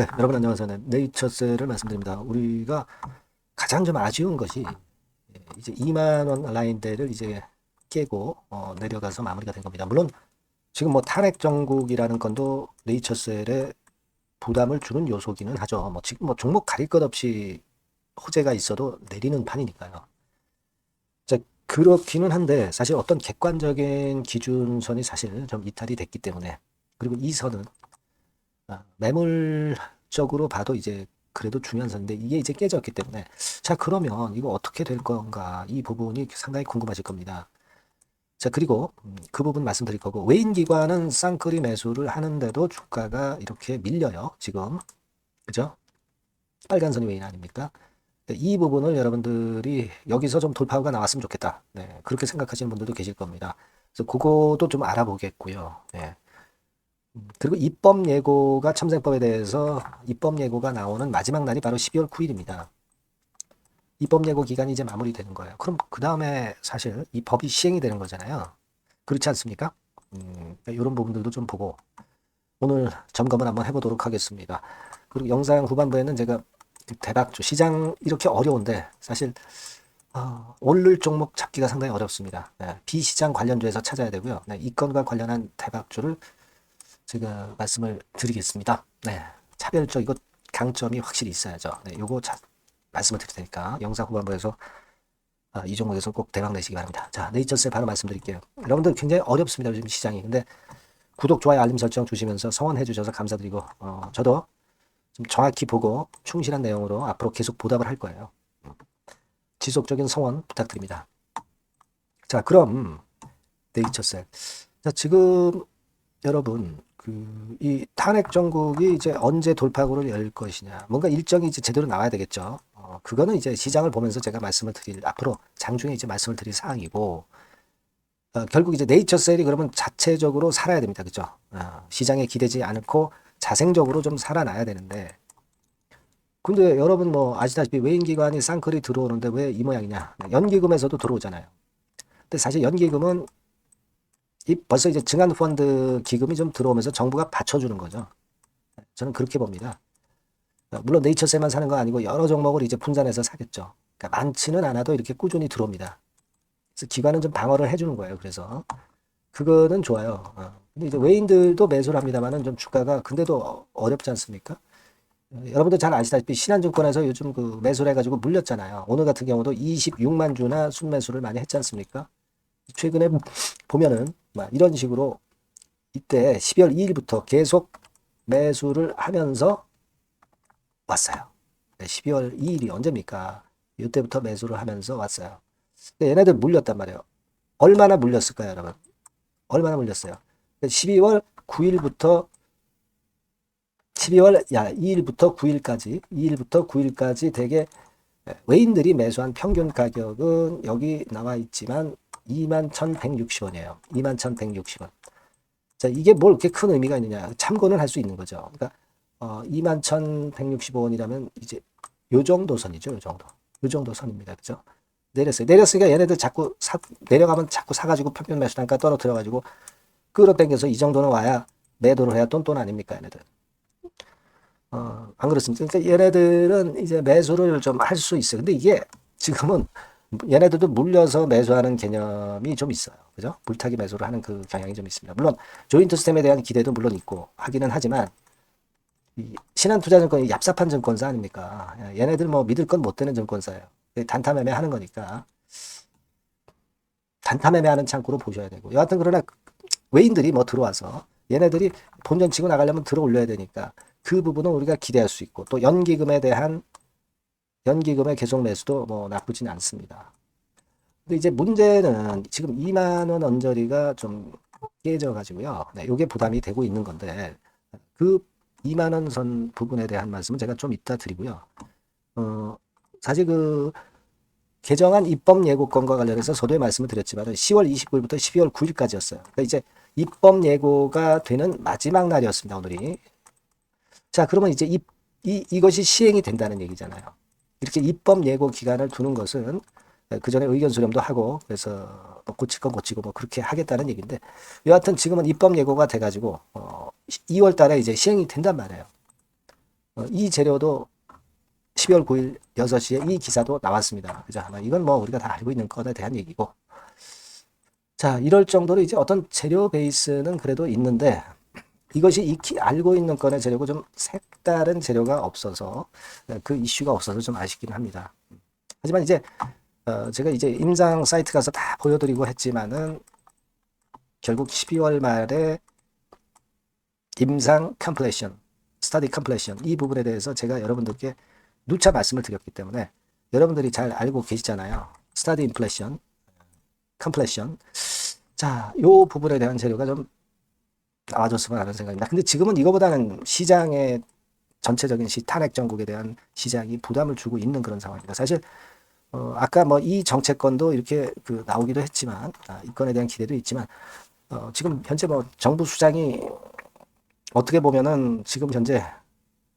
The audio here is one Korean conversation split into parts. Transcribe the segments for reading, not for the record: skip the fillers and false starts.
네, 여러분 안녕하세요. 네, 네이처셀을 말씀드립니다. 우리가 가장 좀 아쉬운 것이 이제 2만 원 라인대를 이제 깨고 내려가서 마무리가 된 겁니다. 물론 지금 뭐 탄핵 정국이라는 건도 네이처셀에 부담을 주는 요소기는 하죠. 뭐 지금 뭐 종목 가릴 것 없이 호재가 있어도 내리는 판이니까요. 자, 그렇기는 한데 사실 어떤 객관적인 기준선이 사실 좀 이탈이 됐기 때문에, 그리고 이 선은 매물적으로 봐도 이제 그래도 중요한 선인데 이게 이제 깨졌기 때문에, 자 그러면 이거 어떻게 될 건가, 이 부분이 상당히 궁금하실 겁니다. 자 그리고 그 부분 말씀드릴 거고, 외인 기관은 쌍끌이 매수를 하는데도 주가가 이렇게 밀려요 지금. 그죠? 빨간 선이 외인 아닙니까? 네, 이 부분을 여러분들이 여기서 좀 돌파구가 나왔으면 좋겠다, 네, 그렇게 생각하시는 분들도 계실 겁니다. 그래서 그것도 좀 알아보겠고요. 네. 그리고 입법 예고가, 첨생법에 대해서 입법 예고가 나오는 마지막 날이 바로 12월 9일입니다. 입법 예고 기간이 이제 마무리되는 거예요. 그럼 그 다음에 사실 이 법이 시행이 되는 거잖아요. 그렇지 않습니까? 이런 부분들도 좀 보고 오늘 점검을 한번 해보도록 하겠습니다. 그리고 영상 후반부에는 제가 대박주 시장 이렇게 어려운데 사실 오를 종목 찾기가 상당히 어렵습니다. 네, 비시장 관련주에서 찾아야 되고요. 네, 이 건과 관련한 대박주를 제가 말씀을 드리겠습니다. 네, 차별적이고 강점이 확실히 있어야죠. 네, 요거 말씀을 드릴 테니까 영상 후반부에서 이 종목에서 꼭 대박 내시기 바랍니다. 자, 네이처셀 바로 말씀드릴게요. 여러분들 굉장히 어렵습니다, 요즘 시장이. 근데 구독, 좋아요, 알림 설정 주시면서 성원해 주셔서 감사드리고, 저도 좀 정확히 보고 충실한 내용으로 앞으로 계속 보답을 할 거예요. 지속적인 성원 부탁드립니다. 자, 그럼 네이처셀. 자, 지금 여러분, 이 탄핵 정국이 이제 언제 돌파구를 열 것이냐, 뭔가 일정이 이제 제대로 나와야 되겠죠. 그거는 이제 시장을 보면서 제가 말씀을 드릴, 앞으로 장중에 이제 말씀을 드릴 사항이고, 결국 이제 네이처셀이 그러면 자체적으로 살아야 됩니다. 그죠? 시장에 기대지 않고 자생적으로 좀 살아나야 되는데, 근데 여러분 뭐 아시다시피 외인기관이 쌍끌이 들어오는데 왜 이 모양이냐. 연기금에서도 들어오잖아요. 근데 사실 연기금은 벌써 이제 증안펀드 기금이 좀 들어오면서 정부가 받쳐주는 거죠. 저는 그렇게 봅니다. 물론 네이처셀만 사는 건 아니고 여러 종목을 이제 분산해서 사겠죠. 그러니까 많지는 않아도 이렇게 꾸준히 들어옵니다. 그래서 기관은 좀 방어를 해주는 거예요. 그래서 그거는 좋아요. 근데 이제 외인들도 매수를 합니다만은 좀 주가가 근데도 어렵지 않습니까? 여러분들 잘 아시다시피 신한증권에서 요즘 그 매수를 해가지고 물렸잖아요. 오늘 같은 경우도 26만 주나 순매수를 많이 했지 않습니까? 최근에 보면은 이런 식으로 이때 12월 2일부터 계속 매수를 하면서 왔어요. 12월 2일이 언제입니까? 이때부터 매수를 하면서 왔어요. 얘네들 물렸단 말이에요. 얼마나 물렸을까요, 여러분? 얼마나 물렸어요? 12월 9일부터 2일부터 9일까지, 2일부터 9일까지 되게 외인들이 매수한 평균 가격은 여기 나와 있지만 21,160원이에요. 21,160원. 자, 이게 뭘 이렇게 큰 의미가 있느냐? 참고는 할 수 있는 거죠. 그러니까 21,160원이라면 이제 요 정도 선이죠. 요 정도. 요 정도 선입니다. 그죠? 내렸어요. 내렸으니까 얘네들 자꾸 내려가면 자꾸 사가지고 평균 매수 단가 떨어뜨려가지고 끌어당겨서 이 정도는 와야 매도를 해야 돈 아닙니까, 얘네들. 안 그렇습니까? 그러니까 얘네들은 이제 매수를 좀 할 수 있어요. 근데 이게 지금은 얘네들도 물려서 매수하는 개념이 좀 있어요. 그죠? 물타기 매수를 하는 그 경향이 좀 있습니다. 물론 조인트 스템에 대한 기대도 물론 있고 하기는 하지만, 이 신한투자증권이 얍삽한 증권사 아닙니까? 얘네들 뭐 믿을 건 못 되는 증권사예요. 단타 매매하는 거니까 단타 매매하는 창구로 보셔야 되고, 여하튼 그러나 외인들이 뭐 들어와서 얘네들이 본전 치고 나가려면 들어 올려야 되니까 그 부분은 우리가 기대할 수 있고, 또 연기금에 대한 연기금의 계속 매수도 뭐 나쁘진 않습니다. 근데 이제 문제는 지금 2만 원 언저리가 좀 깨져가지고요. 네, 이게 부담이 되고 있는 건데, 그 2만 원 선 부분에 대한 말씀은 제가 좀 이따 드리고요. 사실 그 개정안 입법 예고건과 관련해서 서두에 말씀을 드렸지만 10월 29일부터 12월 9일까지였어요. 그러니까 이제 입법 예고가 되는 마지막 날이었습니다, 오늘이. 자, 그러면 이제 이것이 시행이 된다는 얘기잖아요. 이렇게 입법 예고 기간을 두는 것은 그 전에 의견 수렴도 하고, 그래서 뭐 고칠 건 고치고 뭐 그렇게 하겠다는 얘기인데, 여하튼 지금은 입법 예고가 돼가지고 2월 달에 이제 시행이 된단 말이에요. 이 재료도 12월 9일 6시에 이 기사도 나왔습니다. 그죠? 이건 뭐 우리가 다 알고 있는 것에 대한 얘기고. 자, 이럴 정도로 이제 어떤 재료 베이스는 그래도 있는데, 이것이 알고 있는 건의 재료고 좀 색다른 재료가 없어서, 그 이슈가 없어서 좀 아쉽긴 합니다. 하지만 이제, 제가 이제 임상 사이트 가서 다 보여드리고 했지만은, 결국 12월 말에 임상 컴플레이션, 스터디 컴플레이션, 이 부분에 대해서 제가 여러분들께 누차 말씀을 드렸기 때문에 여러분들이 잘 알고 계시잖아요. 스터디 인플레이션, 컴플레이션. 자, 요 부분에 대한 재료가 좀 나와줬으면 하는 생각입니다. 근데 지금은 이거보다는 시장의 전체적인 탄핵 정국에 대한 시장이 부담을 주고 있는 그런 상황입니다. 사실 아까 뭐 이 정책건도 이렇게 나오기도 했지만 이 건에 대한 기대도 있지만 지금 현재 뭐 정부 수장이 어떻게 보면은 지금 현재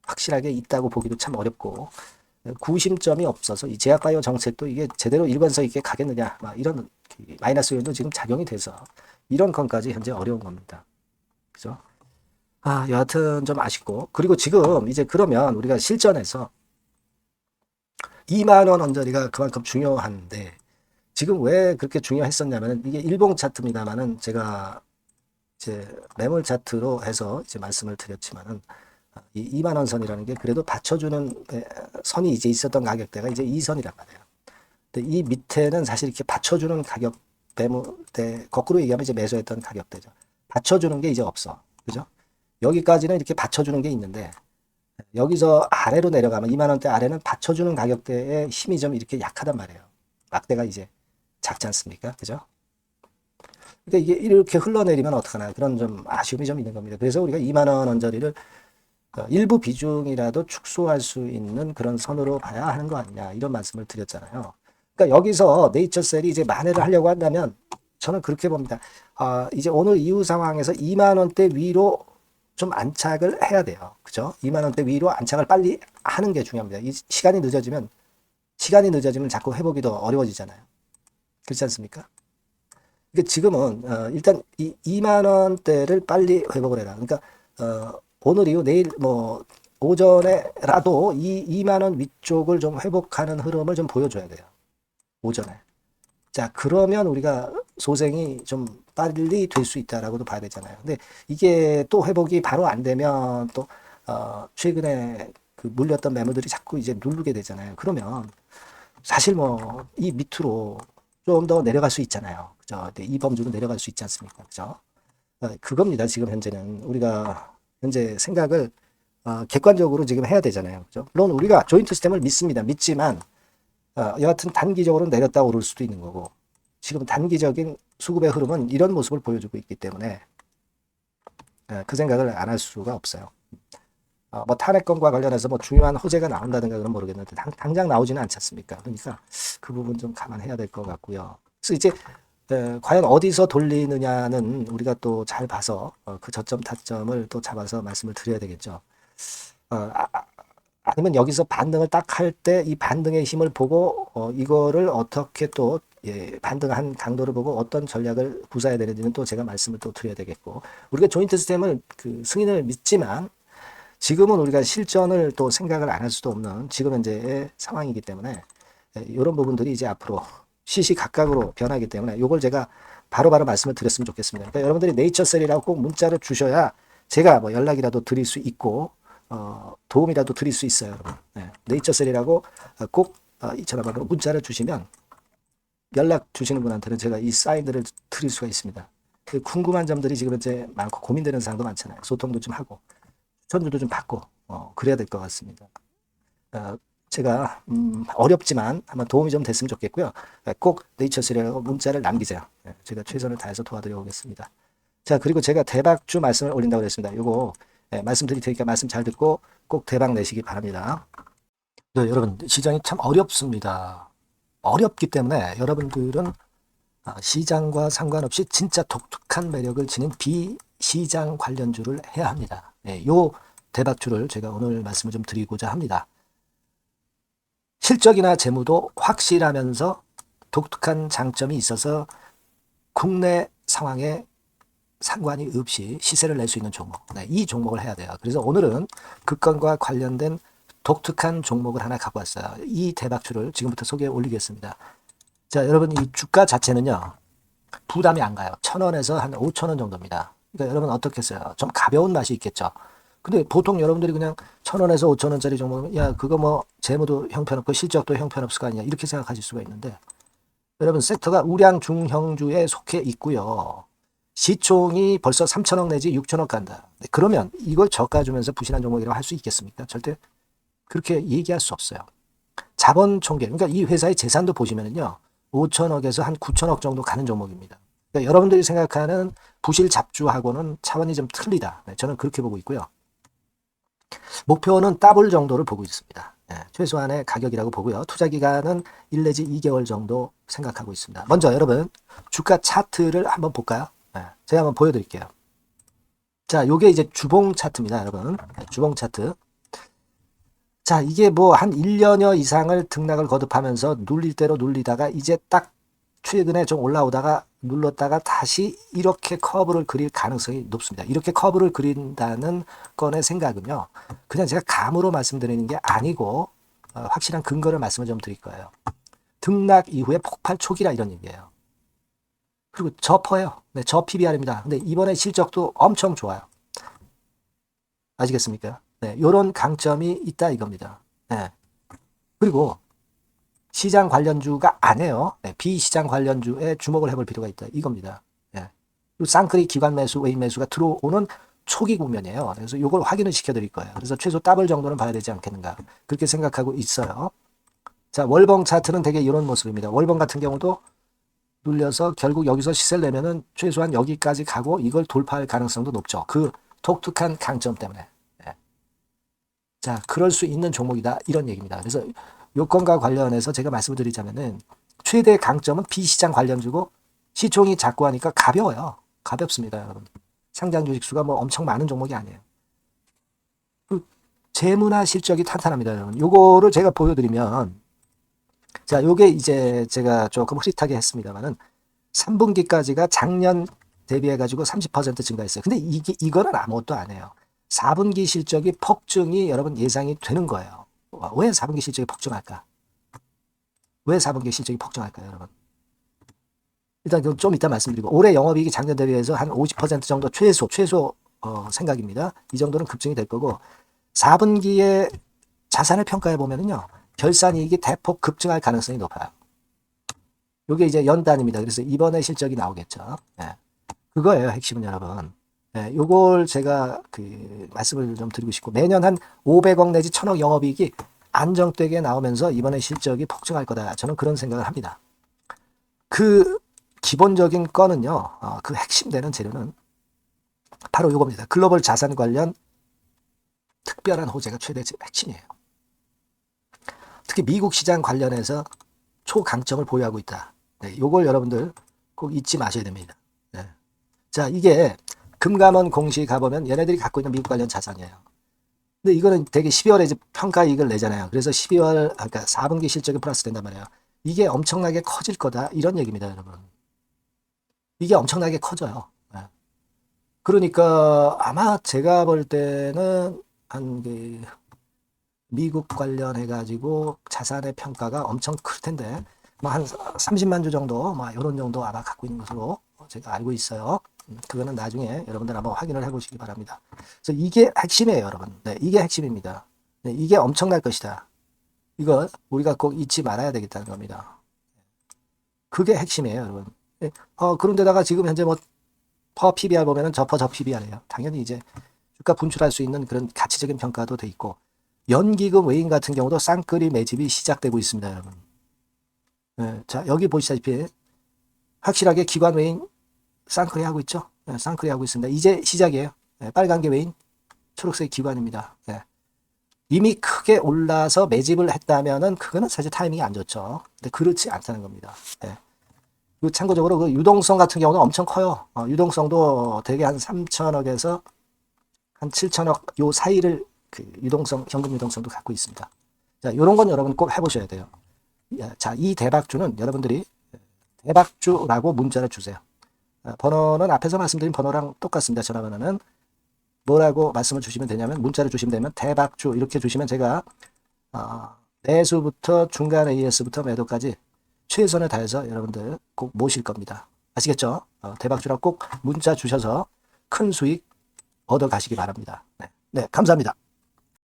확실하게 있다고 보기도 참 어렵고 구심점이 없어서 이 제약바이오 정책도 이게 제대로 일관성 있게 가겠느냐 막 이런 마이너스 요인도 지금 작용이 돼서 이런 건까지 현재 어려운 겁니다. 그죠? 여하튼 좀 아쉽고 그리고 지금 이제 그러면 우리가 실전에서 2만 원 언저리가 그만큼 중요한데 지금 왜 그렇게 중요했었냐면 이게 일봉 차트입니다만은 제가 이제 매물 차트로 해서 이제 말씀을 드렸지만은 이 2만 원 선이라는 게 그래도 받쳐주는 선이 이제 있었던 가격대가 이제 이 선이란 말이에요. 근데 이 밑에는 사실 이렇게 받쳐주는 가격 매물대 거꾸로 얘기하면 이제 매수했던 가격대죠. 받쳐주는 게 이제 없어. 그죠? 여기까지는 이렇게 받쳐주는 게 있는데 여기서 아래로 내려가면 2만 원대 아래는 받쳐주는 가격대의 힘이 좀 이렇게 약하단 말이에요. 막대가 이제 작지 않습니까? 그죠? 그러니까 이게 이렇게 흘러내리면 어떡하나 그런 좀 아쉬움이 좀 있는 겁니다. 그래서 우리가 2만 원 언저리를 일부 비중이라도 축소할 수 있는 그런 선으로 봐야 하는 거 아니냐 이런 말씀을 드렸잖아요. 그러니까 여기서 네이처셀이 이제 만회를 하려고 한다면 저는 그렇게 봅니다. 이제 오늘 이후 상황에서 2만 원대 위로 좀 안착을 해야 돼요. 그죠? 2만 원대 위로 안착을 빨리 하는 게 중요합니다. 이 시간이 늦어지면 자꾸 회복이 더 어려워지잖아요. 그렇지 않습니까? 그러니까 지금은 일단 이 2만 원대를 빨리 회복을 해라. 그러니까 오늘 이후 내일 뭐 오전에라도 이 2만 원 위쪽을 좀 회복하는 흐름을 좀 보여줘야 돼요. 오전에. 자, 그러면 우리가 소생이 좀 빨리 될 수 있다라고도 봐야 되잖아요. 근데 이게 또 회복이 바로 안 되면 또 최근에 그 물렸던 매물들이 자꾸 이제 누르게 되잖아요. 그러면 사실 뭐 이 밑으로 좀 더 내려갈 수 있잖아요. 그죠? 이 범주로 내려갈 수 있지 않습니까? 그죠? 그겁니다. 지금 현재는 우리가 현재 생각을 객관적으로 지금 해야 되잖아요. 그죠? 물론 우리가 조인트 시스템을 믿습니다. 믿지만 여하튼 단기적으로 내렸다 오를 수도 있는 거고 지금 단기적인 수급의 흐름은 이런 모습을 보여주고 있기 때문에 그 생각을 안 할 수가 없어요. 뭐 탄핵권과 관련해서 뭐 중요한 호재가 나온다든가 그런 모르겠는데 당장 나오지는 않지 않습니까? 그러니까 그 부분 좀 감안해야 될 것 같고요. 그래서 이제 과연 어디서 돌리느냐는 우리가 또 잘 봐서 그 저점 타점을 또 잡아서 말씀을 드려야 되겠죠. 아니면 여기서 반등을 딱 할 때 이 반등의 힘을 보고 이거를 어떻게 또 반등한 강도를 보고 어떤 전략을 구사해야 되는지는 또 제가 말씀을 또 드려야 되겠고 우리가 조인트 시스템을 그 승인을 믿지만 지금은 우리가 실전을 또 생각을 안 할 수도 없는 지금 현재의 상황이기 때문에 이런 부분들이 이제 앞으로 시시각각으로 변하기 때문에 이걸 제가 바로바로 말씀을 드렸으면 좋겠습니다. 그러니까 여러분들이 네이처셀이라고 꼭 문자를 주셔야 제가 뭐 연락이라도 드릴 수 있고 도움이라도 드릴 수 있어요, 여러분. 네이처셀이라고 꼭 이 전화번호로 문자를 주시면 연락 주시는 분한테는 제가 이 사인들을 드릴 수가 있습니다. 궁금한 점들이 지금 현재 많고 고민되는 사항도 많잖아요. 소통도 좀 하고 추천주도 좀 받고 그래야 될 것 같습니다. 제가 어렵지만 한번 도움이 좀 됐으면 좋겠고요. 꼭 네이처셀이라고 문자를 남기세요. 제가 최선을 다해서 도와드려 보겠습니다. 자, 그리고 제가 대박주 말씀을 올린다고 그랬습니다. 요거 말씀드릴 테니까 말씀 잘 듣고 꼭 대박 내시기 바랍니다. 네, 여러분 시장이 참 어렵습니다. 어렵기 때문에 여러분들은 시장과 상관없이 진짜 독특한 매력을 지닌 비시장 관련주를 해야 합니다. 요 대박주를 제가 오늘 말씀을 좀 드리고자 합니다. 실적이나 재무도 확실하면서 독특한 장점이 있어서 국내 상황에 상관이 없이 시세를 낼 수 있는 종목. 네, 이 종목을 해야 돼요. 그래서 오늘은 그 건과 관련된 독특한 종목을 하나 갖고 왔어요. 이 대박주를 지금부터 소개해 올리겠습니다. 자, 여러분 이 주가 자체는요. 부담이 안 가요. 1,000원에서 한 5,000원 정도입니다. 그러니까 여러분 어떻겠어요? 좀 가벼운 맛이 있겠죠. 근데 보통 여러분들이 그냥 1,000원에서 5,000원짜리 종목은 야 그거 뭐 재무도 형편없고 실적도 형편없을 거 아니냐 이렇게 생각하실 수가 있는데 여러분 섹터가 우량 중형주에 속해 있고요. 시총이 벌써 3,000억 내지 6,000억 간다. 그러면 이걸 저가 주면서 부실한 종목이라고 할 수 있겠습니까? 절대 그렇게 얘기할 수 없어요. 자본 총계, 그러니까 이 회사의 재산도 보시면은요, 5천억에서 한 9천억 정도 가는 종목입니다. 그러니까 여러분들이 생각하는 부실 잡주하고는 차원이 좀 틀리다. 네, 저는 그렇게 보고 있고요. 목표는 더블 정도를 보고 있습니다. 네, 최소한의 가격이라고 보고요. 투자 기간은 1 내지 2개월 정도 생각하고 있습니다. 먼저 여러분 주가 차트를 한번 볼까요? 네, 제가 한번 보여드릴게요. 자, 요게 이제 주봉 차트입니다, 여러분. 네, 주봉 차트. 자, 이게 뭐 한 1년여 이상을 등락을 거듭하면서 눌릴 대로 눌리다가 이제 딱 최근에 좀 올라오다가 눌렀다가 다시 이렇게 커브를 그릴 가능성이 높습니다. 이렇게 커브를 그린다는 건의 생각은요. 그냥 제가 감으로 말씀드리는 게 아니고 확실한 근거를 말씀을 좀 드릴 거예요. 등락 이후에 폭발 초기라 이런 얘기예요. 그리고 저퍼예요. 네, 저 PBR입니다. 근데 이번에 실적도 엄청 좋아요. 아시겠습니까? 네, 요런 강점이 있다 이겁니다. 네. 그리고 시장 관련주가 아니에요. 네, 비시장 관련주에 주목을 해볼 필요가 있다 이겁니다. 네. 쌍끌이 기관 매수, 외인 매수가 들어오는 초기 국면이에요. 그래서 요걸 확인을 시켜드릴 거예요. 그래서 최소 더블 정도는 봐야 되지 않겠는가 그렇게 생각하고 있어요. 자, 월봉 차트는 되게 이런 모습입니다. 월봉 같은 경우도 눌려서 결국 여기서 시세를 내면은 최소한 여기까지 가고 이걸 돌파할 가능성도 높죠. 그 독특한 강점 때문에. 자, 그럴 수 있는 종목이다. 이런 얘기입니다. 그래서 요건과 관련해서 제가 말씀을 드리자면은 최대 강점은 비시장 관련주고 시총이 작고 하니까 가벼워요. 가볍습니다, 여러분. 상장 주식수가 뭐 엄청 많은 종목이 아니에요. 그 재무나 실적이 탄탄합니다, 여러분. 요거를 제가 보여드리면 자, 요게 이제 제가 조금 흐릿하게 했습니다만은 3분기까지가 작년 대비해가지고 30% 증가했어요. 근데 이거는 아무것도 아니에요. 4분기 실적이 폭증이 여러분 예상이 되는 거예요. 왜 4분기 실적이 폭증할까? 왜 4분기 실적이 폭증할까요, 여러분? 일단 좀 이따 말씀드리고 올해 영업이익이 작년 대비해서 한 50% 정도 최소 생각입니다. 이 정도는 급증이 될 거고 4분기에 자산을 평가해 보면은요. 결산이익이 대폭 급증할 가능성이 높아요. 이게 이제 연단입니다. 그래서 이번에 실적이 나오겠죠. 네. 그거예요, 핵심은 여러분. 네, 요걸 제가 말씀을 좀 드리고 싶고 매년 한 500억 내지 1000억 영업이익이 안정되게 나오면서 이번에 실적이 폭증할 거다. 저는 그런 생각을 합니다. 그 기본적인 건은요. 그 핵심되는 재료는 바로 요겁니다. 글로벌 자산 관련 특별한 호재가 최대 핵심이에요. 특히 미국 시장 관련해서 초강점을 보유하고 있다. 네, 요걸 여러분들 꼭 잊지 마셔야 됩니다. 네. 자, 이게 금감원 공시 가보면 얘네들이 갖고 있는 미국 관련 자산이에요. 근데 이거는 되게 12월에 이제 평가이익을 내잖아요. 그래서 12월, 그러니까 4분기 실적이 플러스 된단 말이에요. 이게 엄청나게 커질 거다. 이런 얘기입니다, 여러분. 이게 엄청나게 커져요. 네. 그러니까 아마 제가 볼 때는 미국 관련해가지고 자산의 평가가 엄청 클 텐데, 뭐 한 30만 주 정도, 뭐 이런 정도 아마 갖고 있는 것으로 제가 알고 있어요. 그거는 나중에 여러분들 한번 확인을 해보시기 바랍니다. 그래서 이게 핵심이에요, 여러분. 네, 이게 핵심입니다. 네, 이게 엄청날 것이다. 이거 우리가 꼭 잊지 말아야 되겠다는 겁니다. 그게 핵심이에요, 여러분. 네, 그런데다가 지금 현재 뭐 퍼 PBR 보면은 저 PBR이에요. 당연히 이제 주가 분출할 수 있는 그런 가치적인 평가도 돼 있고 연기금 외인 같은 경우도 쌍끌이 매집이 시작되고 있습니다, 여러분. 네, 자, 여기 보시다시피 확실하게 기관 외인 쌍끌이 하고 있죠. 네, 쌍끌이 하고 있습니다. 이제 시작이에요. 네, 빨간 게 외인, 초록색 기관입니다. 네. 이미 크게 올라서 매집을 했다면은 그거는 사실 타이밍이 안 좋죠. 근데 그렇지 않다는 겁니다. 네. 그리고 참고적으로 그 유동성 같은 경우는 엄청 커요. 유동성도 대개 한 3천억에서 한 7천억 요 사이를 유동성, 현금 유동성도 갖고 있습니다. 자, 요런 건 여러분 꼭 해보셔야 돼요. 자, 이 대박주는 여러분들이 대박주라고 문자를 주세요. 번호는 앞에서 말씀드린 번호랑 똑같습니다. 전화번호는 뭐라고 말씀을 주시면 되냐면 문자를 주시면 되면 대박주 이렇게 주시면 제가 매수부터 중간 AS부터 매도까지 최선을 다해서 여러분들 꼭 모실 겁니다. 아시겠죠? 대박주라고 꼭 문자 주셔서 큰 수익 얻어 가시기 바랍니다. 네, 감사합니다.